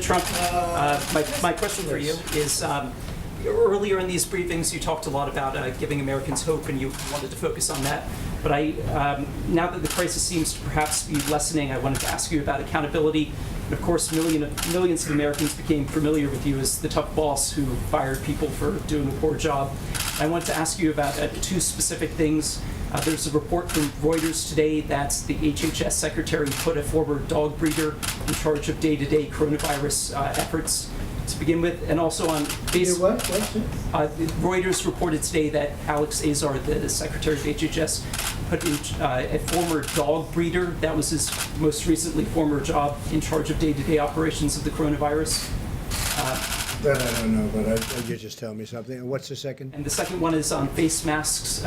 Trump, my question for you is, earlier in these briefings you talked a lot about giving Americans hope, and you wanted to focus on that. But now that the crisis seems to perhaps be lessening, I wanted to ask you about accountability. And of course, millions of Americans became familiar with you as the tough boss who fired people for doing a poor job. I wanted to ask you about two specific things. There's a report from Reuters today that the HHS secretary put a former dog breeder in charge of day-to-day coronavirus efforts to begin with, and also on What? Reuters reported today that Alex Azar, the secretary of HHS, put in a former dog breeder, that was his most recently former job, in charge of day-to-day operations of the coronavirus. That I don't know, but you just tell me something. And what's the second? And the second one is on face masks.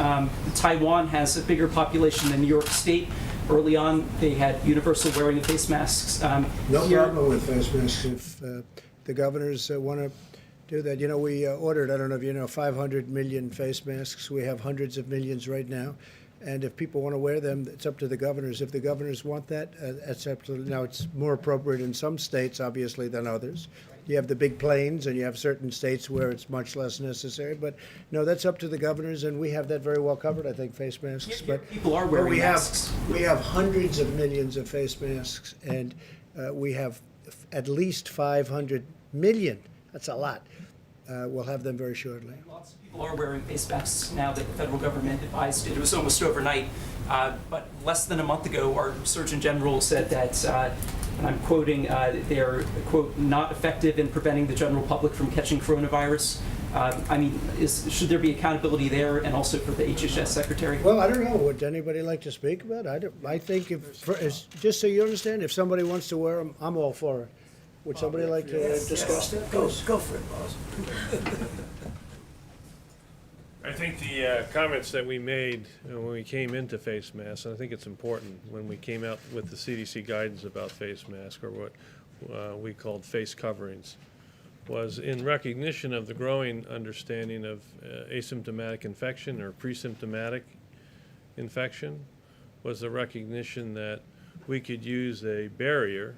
Taiwan has a bigger population than New York State. Early on, they had universal wearing of face masks. No problem with face masks if the governors want to do that. You know, we ordered, I don't know if you know, 500 million face masks. We have hundreds of millions right now. And if people want to wear them, it's up to the governors. If the governors want that, that's up to them. Now, it's more appropriate in some states, obviously, than others. You have the big plains, and you have certain states where it's much less necessary. But no, that's up to the governors, and we have that very well covered, I think, face masks. But people are wearing masks. We have hundreds of millions of face masks, and we have at least 500 million. That's a lot. We'll have them very shortly. Lots of people are wearing face masks now that the federal government advised it. It was almost overnight. But less than a month ago, our Surgeon General said that, and I'm quoting, they're, quote, not effective in preventing the general public from catching coronavirus. I mean, should there be accountability there, and also for the HHS secretary? Well, I don't know. Would anybody like to speak about it? I think, just so you understand, if somebody wants to wear them, I'm all for it. Would somebody like to discuss that? Go for it, boss. I think the comments that we made when we came into face masks, and I think it's important when we came out with the CDC guidance about face masks, or what we called face coverings, was in recognition of the growing understanding of asymptomatic infection or pre-symptomatic infection, was the recognition that we could use a barrier.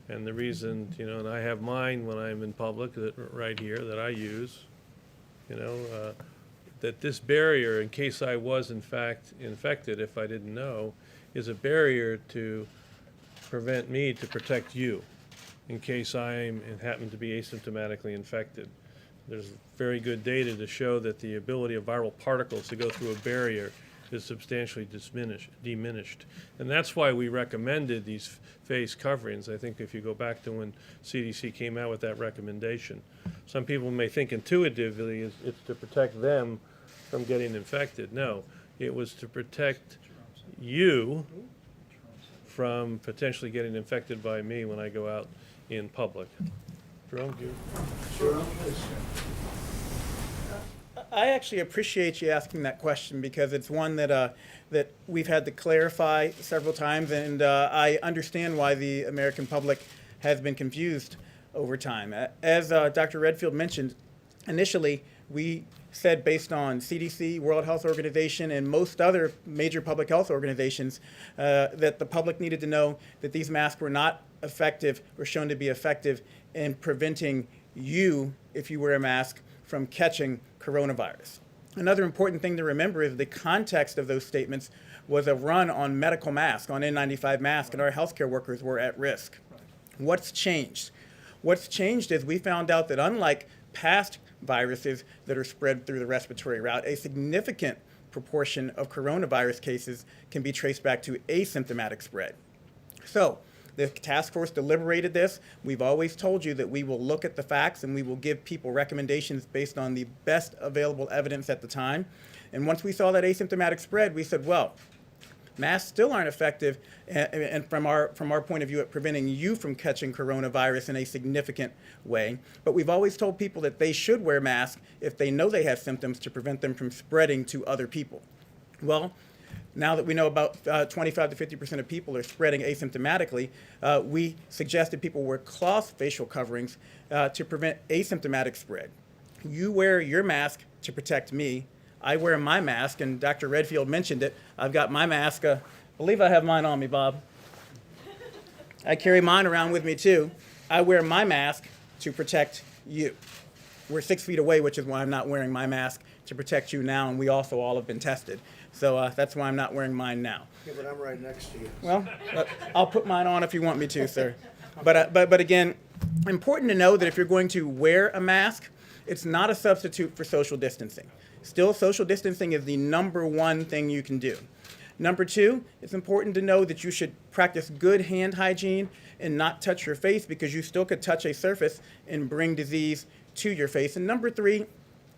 And the reason, you know, and I have mine when I'm in public, that right here, that I use, you know, that this barrier, in case I was in fact infected, if I didn't know, is a barrier to prevent me to protect you, in case I happen to be asymptomatically infected. There's very good data to show that the ability of viral particles to go through a barrier is substantially diminished. And that's why we recommended these face coverings. I think if you go back to when CDC came out with that recommendation, some people may think intuitively it's to protect them from getting infected. No, it was to protect you from potentially getting infected by me when I go out in public. Jerome, do you? Sure. I actually appreciate you asking that question, because it's one that that we've had to clarify several times, and I understand why the American public has been confused over time. As Dr. Redfield mentioned, initially we said, based on CDC, World Health Organization, and most other major public health organizations, that the public needed to know that these masks were not effective, or shown to be effective in preventing you, if you wear a mask, from catching coronavirus. Another important thing to remember is the context of those statements was a run on medical masks, on N95 masks, and our healthcare workers were at risk. What's changed? What's changed is we found out that, unlike past viruses that are spread through the respiratory route, a significant proportion of coronavirus cases can be traced back to asymptomatic spread. So the task force deliberated this. We've always told you that we will look at the facts and we will give people recommendations based on the best available evidence at the time. And once we saw that asymptomatic spread, we said, well, masks still aren't effective, and from our point of view, at preventing you from catching coronavirus in a significant way. But we've always told people that they should wear masks if they know they have symptoms, to prevent them from spreading to other people. Well, now that we know about 25 to 50% of people are spreading asymptomatically, we suggested people wear cloth facial coverings to prevent asymptomatic spread. You wear your mask to protect me. I wear my mask, and Dr. Redfield mentioned it. I've got my mask. I believe I have mine on me, Bob. I carry mine around with me too. I wear my mask to protect you. We're 6 feet away, which is why I'm not wearing my mask to protect you now, and we also all have been tested. So that's why I'm not wearing mine now. Yeah, but I'm right next to you. Well, I'll put mine on if you want me to, sir. But again, important to know that if you're going to wear a mask, it's not a substitute for social distancing. Still, social distancing is the #1 thing you can do. Number 2, it's important to know that you should practice good hand hygiene and not touch your face, because you still could touch a surface and bring disease to your face. And number 3,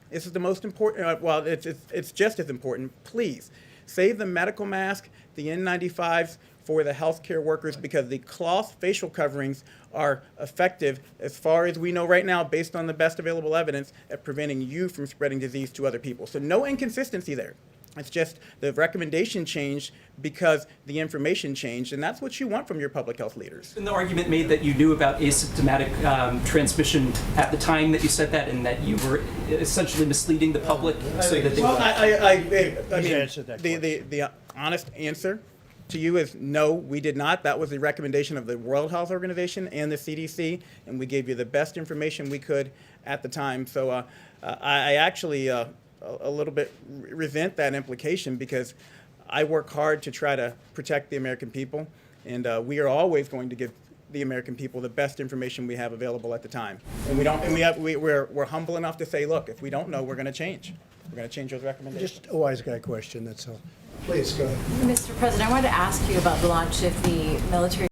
this is the most important, well, it's just as important. Please save the medical mask, the N95s for the healthcare workers, because the cloth facial coverings are effective, as far as we know right now, based on the best available evidence, at preventing you from spreading disease to other people. So no inconsistency there. It's just the recommendation changed because the information changed, and that's what you want from your public health leaders. And the argument made that you knew about asymptomatic transmission at the time that you said that, and that you were essentially misleading the public so that they Well, I He's mean, answered that the honest answer to you is no, we did not. That was the recommendation of the World Health Organization and the CDC, and we gave you the best information we could at the time. So I actually a little bit resent that implication, because I work hard to try to protect the American people, and we are always going to give the American people the best information we have available at the time. And we're humble enough to say, look, if we don't know, we're going to change. We're going to change those recommendations. Just a wise guy question, that's all. Please, go ahead. Mr. President, I wanted to ask you about the launch of the military